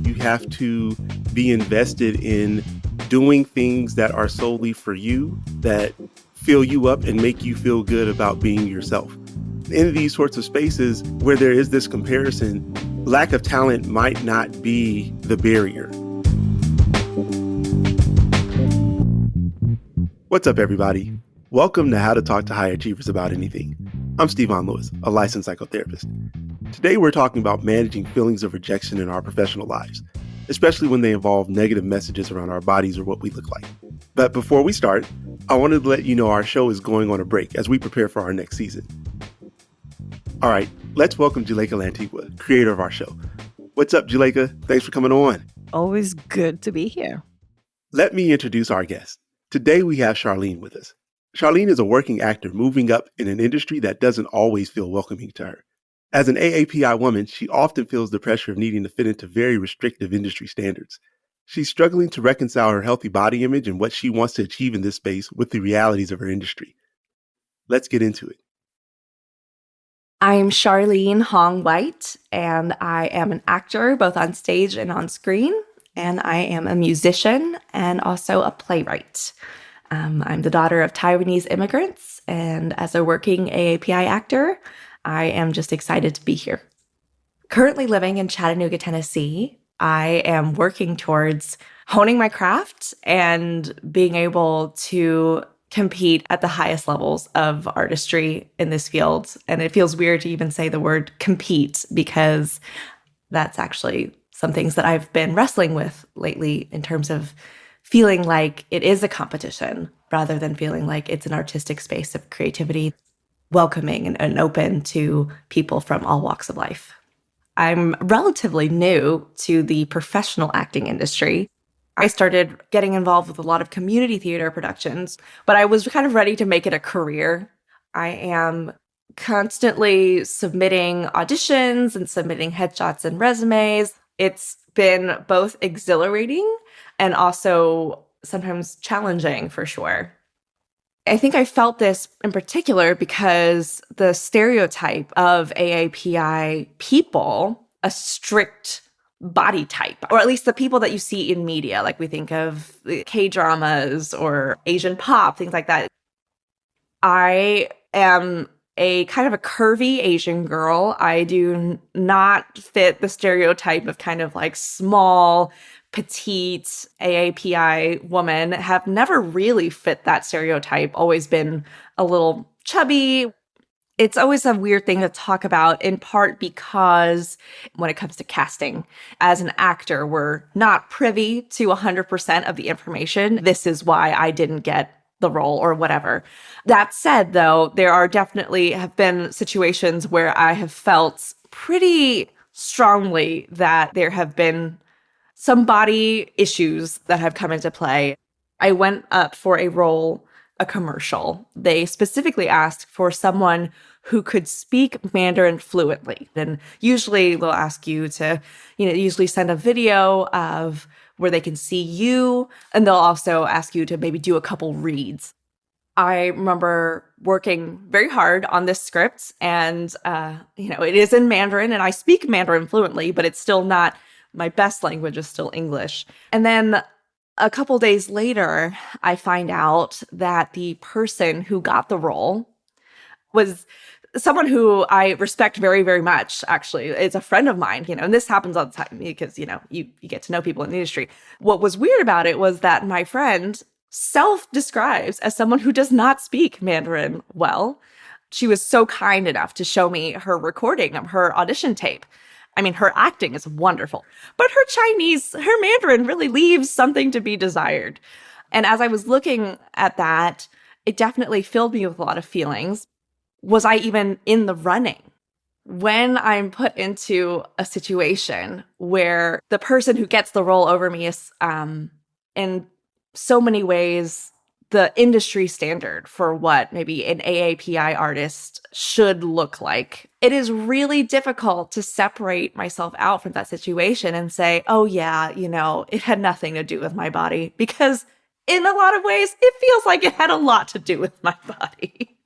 You have to be invested in doing things that are solely for you, that fill you up and make you feel good about being yourself. In these sorts of spaces where there is this comparison, lack of talent might not be the barrier. What's up, everybody? Welcome to How to Talk to High Achievers About Anything. I'm Stevon Lewis, a licensed psychotherapist. Today, we're talking about managing feelings of rejection in our professional lives, especially when they involve negative messages around our bodies or what we look like. But before we start, I wanted to let you know our show is going on a break as we prepare for our next season. All right, let's welcome Juleka Lantigua, creator of our show. What's up, Juleka? Thanks for coming on. Always good to be here. Let me introduce our guest. Today, we have Charlene with us. Charlene is a working actor moving up in an industry that doesn't always feel welcoming to her. As an AAPI woman, she often feels the pressure of needing to fit into very restrictive industry standards. She's struggling to reconcile her healthy body image and what she wants to achieve in this space with the realities of her industry. Let's get into it. I'm Charlene Hong White, and I am an actor both on stage and on screen, and I am a musician and also a playwright. I'm the daughter of Taiwanese immigrants, and as a working AAPI actor, I am just excited to be here. Currently living in Chattanooga, Tennessee, I am working towards honing my craft and being able to compete at the highest levels of artistry in this field. And it feels weird to even say the word compete because that's actually some things that I've been wrestling with lately in terms of feeling like it is a competition rather than feeling like it's an artistic space of creativity, welcoming and open to people from all walks of life. I'm relatively new to the professional acting industry. I started getting involved with a lot of community theater productions, but I was kind of ready to make it a career. I am constantly submitting auditions and submitting headshots and resumes. It's been both exhilarating and also sometimes challenging for sure. I think I felt this in particular because the stereotype of AAPI people, a strict body type, or at least the people that you see in media, like we think of K-dramas or Asian pop, things like that. I am a kind of a curvy Asian girl. I do not fit the stereotype of kind of like small, petite AAPI woman, have never really fit that stereotype, always been a little chubby. It's always a weird thing to talk about, in part because when it comes to casting, as an actor, we're not privy to 100% of the information. This is why I didn't get the role or whatever. That said, though, there are definitely have been situations where I have felt pretty strongly that there have been some body issues that have come into play. I went up for a role, a commercial. They specifically asked for someone who could speak Mandarin fluently. And usually they'll ask you to, usually send a video of where they can see you. And they'll also ask you to maybe do a couple reads. I remember working very hard on this script and, it is in Mandarin and I speak Mandarin fluently, but it's still not, my best language is still English. And then a couple days later, I find out that the person who got the role was someone who I respect very, very much, actually. It's a friend of mine, and this happens all the time because, you get to know people in the industry. What was weird about it was that my friend self-describes as someone who does not speak Mandarin well. She was so kind enough to show me her recording of her audition tape. I mean, her acting is wonderful, but her Mandarin really leaves something to be desired. And as I was looking at that, it definitely filled me with a lot of feelings. Was I even in the running? When I'm put into a situation where the person who gets the role over me is, in so many ways, the industry standard for what maybe an AAPI artist should look like, it is really difficult to separate myself out from that situation and say, oh yeah, it had nothing to do with my body, because in a lot of ways, it feels like it had a lot to do with my body.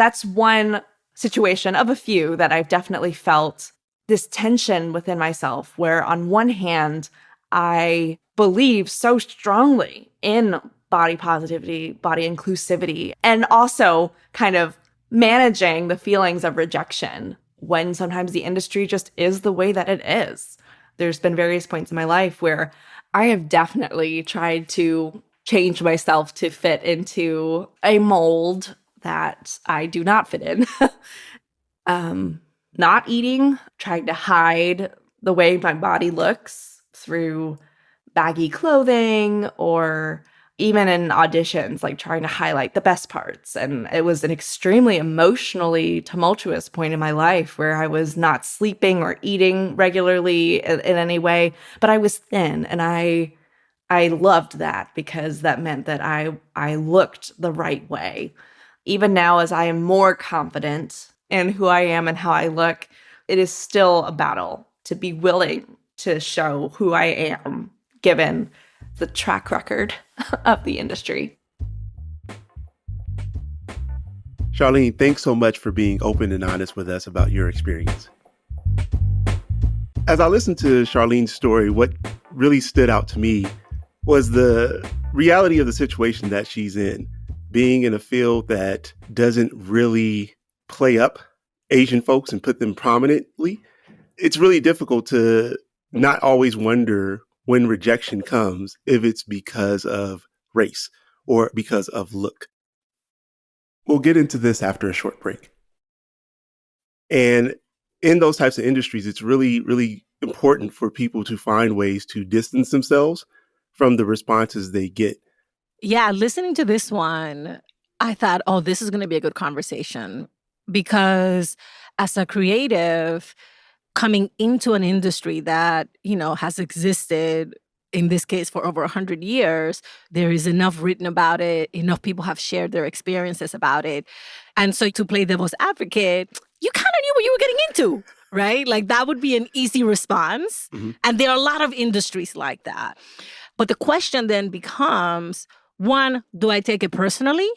that's one situation of a few that I've definitely felt this tension within myself, where on one hand, I believe so strongly in body positivity, body inclusivity, and also kind of managing the feelings of rejection when sometimes the industry just is the way that it is. There's been various points in my life where I have definitely tried to change myself to fit into a mold that I do not fit in. Not eating, trying to hide the way my body looks through baggy clothing, or even in auditions, like trying to highlight the best parts. And it was an extremely emotionally tumultuous point in my life where I was not sleeping or eating regularly in any way, but I was thin, and I loved that because that meant that I looked the right way. Even now, as I am more confident in who I am and how I look, it is still a battle to be willing to show who I am, given the track record of the industry. Charlene, thanks so much for being open and honest with us about your experience. As I listened to Charlene's story, what really stood out to me was the reality of the situation that she's in, being in a field that doesn't really play up Asian folks and put them prominently. It's really difficult to not always wonder when rejection comes, if it's because of race or because of look. We'll get into this after a short break. And in those types of industries, it's really, really important for people to find ways to distance themselves from the responses they get. Yeah, listening to this one, I thought, oh, this is going to be a good conversation. Because as a creative, coming into an industry that, has existed, in this case, for over 100 years, there is enough written about it, enough people have shared their experiences about it. And so to play devil's advocate, you kind of knew what you were getting into, right? Like that would be an easy response. Mm-hmm. And there are a lot of industries like that. But the question then becomes, one, do I take it personally?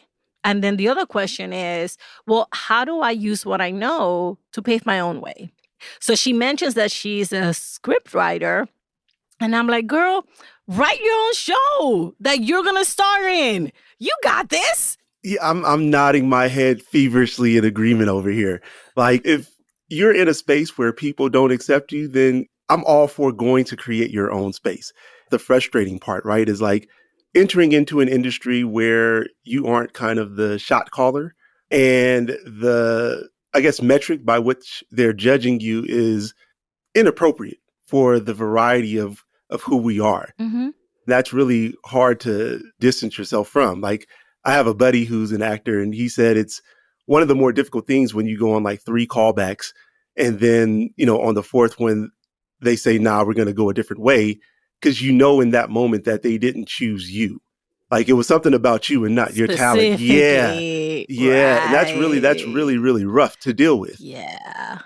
And then the other question is, well, how do I use what I know to pave my own way? So she mentions that she's a script writer. And I'm like, girl, write your own show that you're going to star in. You got this. Yeah, I'm nodding my head feverishly in agreement over here. Like, if you're in a space where people don't accept you, then I'm all for going to create your own space. The frustrating part, right, is like entering into an industry where you aren't kind of the shot caller, and the, I guess, metric by which they're judging you is inappropriate for the variety of who we are. Mm-hmm. That's really hard to distance yourself from. Like, I have a buddy who's an actor, and he said it's one of the more difficult things when you go on like 3 callbacks, and then, on the 4th, when they say, nah, we're going to go a different way, because in that moment that they didn't choose you. Like, it was something about you and not your talent. Yeah. Yeah. Right. And that's really, really rough to deal with. Yeah.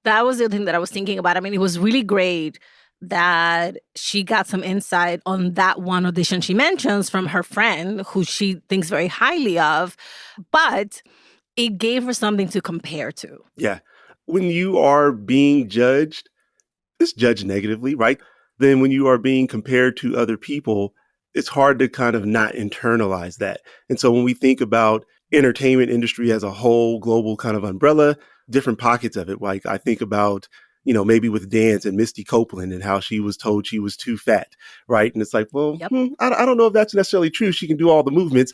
That was the thing that I was thinking about. I mean, it was really great that she got some insight on that one audition she mentions from her friend who she thinks very highly of, but it gave her something to compare to. Yeah. When you are being judged, it's judged negatively, right? Then when you are being compared to other people, it's hard to kind of not internalize that. And so when we think about entertainment industry as a whole, global kind of umbrella, different pockets of it, like I think about, maybe with dance and Misty Copeland and how she was told she was too fat, right? And it's like, well, Yep. I don't know if that's necessarily true. She can do all the movements,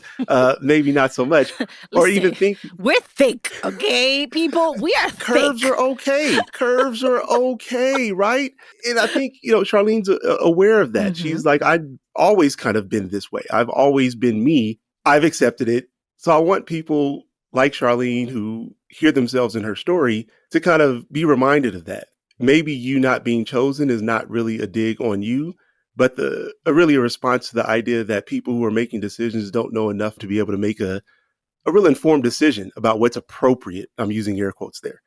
maybe not so much. Or even think we're thick, okay, people? We are curves thick. are okay. Curves are okay, right? And I think, Charlene's aware of that. Mm-hmm. She's like, I've always kind of been this way. I've always been me. I've accepted it. So I want people like Charlene who hear themselves in her story to kind of be reminded of that. Maybe you not being chosen is not really a dig on you, but really a response to the idea that people who are making decisions don't know enough to be able to make a real informed decision about what's appropriate. I'm using air quotes there.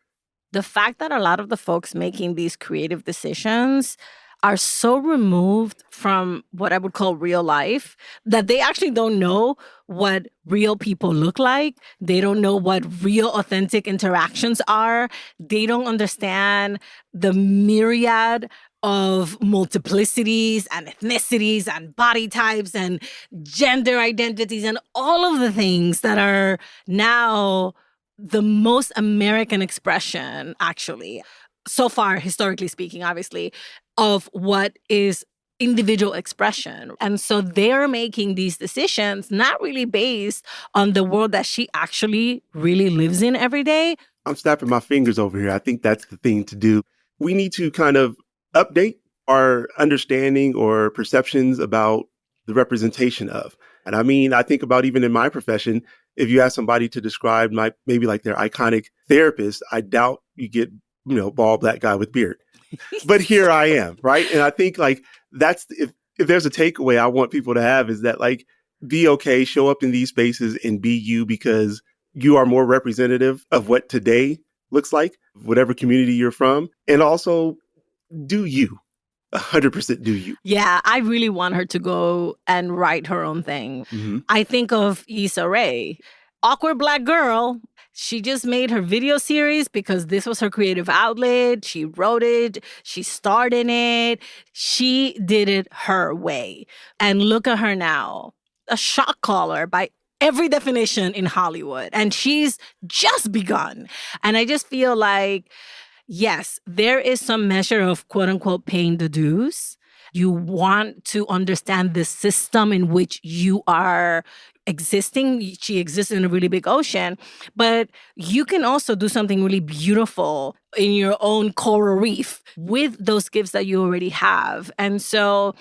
The fact that a lot of the folks making these creative decisions are so removed from what I would call real life that they actually don't know what real people look like. They don't know what real authentic interactions are. They don't understand the myriad of multiplicities and ethnicities and body types and gender identities and all of the things that are now the most American expression, actually, so far, historically speaking, obviously, of what is individual expression. And so they're making these decisions not really based on the world that she actually really lives in every day. I'm snapping my fingers over here. I think that's the thing to do. We need to kind of update our understanding or perceptions about the representation of. And I mean, I think about even in my profession, if you ask somebody to describe maybe like their iconic therapist, I doubt you get, bald black guy with beard. But here I am, right? And I think like that's if there's a takeaway I want people to have is that like be okay, show up in these spaces and be you because you are more representative of what today looks like, whatever community you're from, and also do you. 100% do you. Yeah, I really want her to go and write her own thing. Mm-hmm. I think of Issa Rae, awkward black girl. She just made her video series because this was her creative outlet. She wrote it. She starred in it. She did it her way. And look at her now, a shot caller by every definition in Hollywood. And she's just begun. And I just feel like, yes, there is some measure of quote unquote paying the dues. You want to understand the system in which you are existing. She exists in a really big ocean, but you can also do something really beautiful in your own coral reef with those gifts that you already have. And so,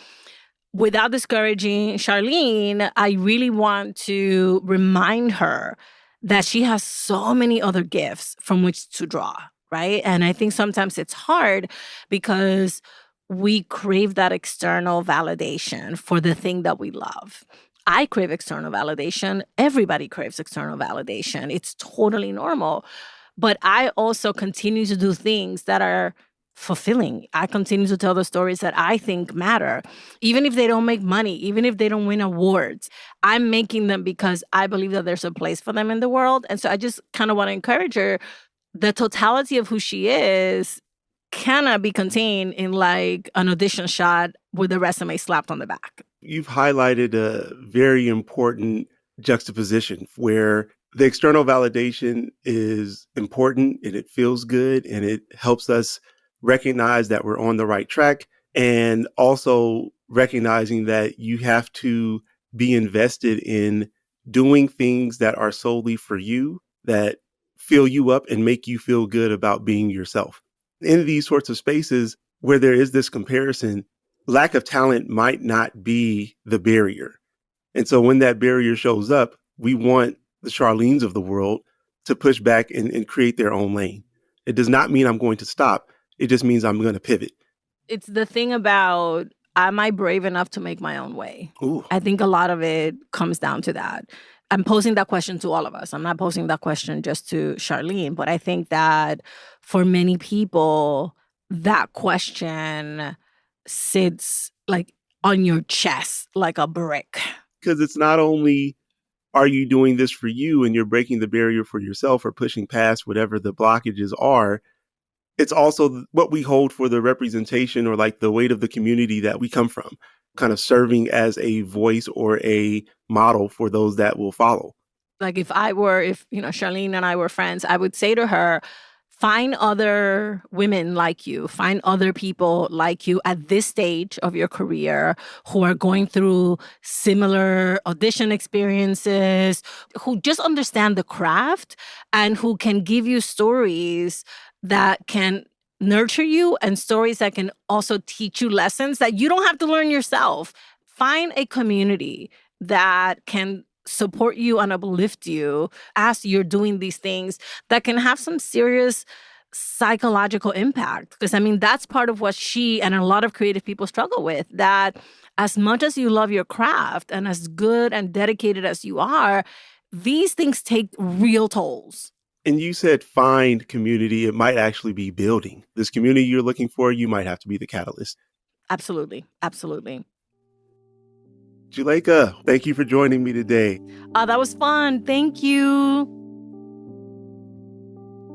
without discouraging Charlene, I really want to remind her that she has so many other gifts from which to draw, right? And I think sometimes it's hard because we crave that external validation for the thing that we love. I crave external validation. Everybody craves external validation. It's totally normal. But I also continue to do things that are fulfilling. I continue to tell the stories that I think matter. Even if they don't make money, even if they don't win awards, I'm making them because I believe that there's a place for them in the world. And so I just kind of want to encourage her. The totality of who she is cannot be contained in like an audition shot with a resume slapped on the back. You've highlighted a very important juxtaposition where the external validation is important and it feels good and it helps us recognize that we're on the right track, and also recognizing that you have to be invested in doing things that are solely for you, that fill you up and make you feel good about being yourself. In these sorts of spaces where there is this comparison, lack of talent might not be the barrier. And so when that barrier shows up, we want the Charlenes of the world to push back and create their own lane. It does not mean I'm going to stop. It just means I'm going to pivot. It's the thing about, am I brave enough to make my own way? Ooh. I think a lot of it comes down to that. I'm posing that question to all of us. I'm not posing that question just to Charlene, but I think that for many people, that question sits like on your chest like a brick. Because it's not only are you doing this for you and you're breaking the barrier for yourself or pushing past whatever the blockages are, it's also what we hold for the representation or like the weight of the community that we come from, kind of serving as a voice or a model for those that will follow. Like if Charlene and I were friends, I would say to her, find other women like you, find other people like you at this stage of your career who are going through similar audition experiences, who just understand the craft and who can give you stories that can nurture you and stories that can also teach you lessons that you don't have to learn yourself. Find a community that can support you and uplift you as you're doing these things that can have some serious psychological impact. Because, I mean, that's part of what she and a lot of creative people struggle with, that as much as you love your craft and as good and dedicated as you are, these things take real tolls. And you said find community. It might actually be building. This community you're looking for, you might have to be the catalyst. Absolutely. Absolutely. Juleka, thank you for joining me today. Oh, that was fun. Thank you.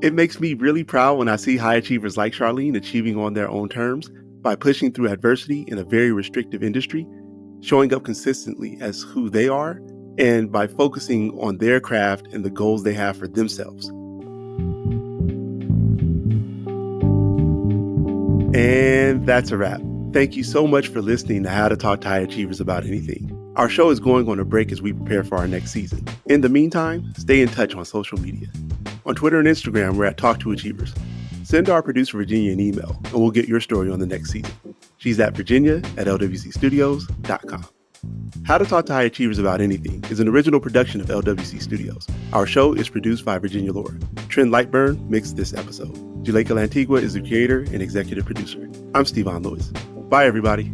It makes me really proud when I see high achievers like Charlene achieving on their own terms by pushing through adversity in a very restrictive industry, showing up consistently as who they are, and by focusing on their craft and the goals they have for themselves. And that's a wrap. Thank you so much for listening to How to Talk to High Achievers About Anything. Our show is going on a break as we prepare for our next season. In the meantime, stay in touch on social media. On Twitter and Instagram, we're at Talk to Achievers. Send our producer, Virginia, an email, and we'll get your story on the next season. She's at virginia@lwcstudios.com. How to Talk to High Achievers About Anything is an original production of LWC Studios. Our show is produced by Virginia Laura. Trent Lightburn mixed this episode. Juleka Lantigua is the creator and executive producer. I'm Stevon Lewis. Bye, everybody.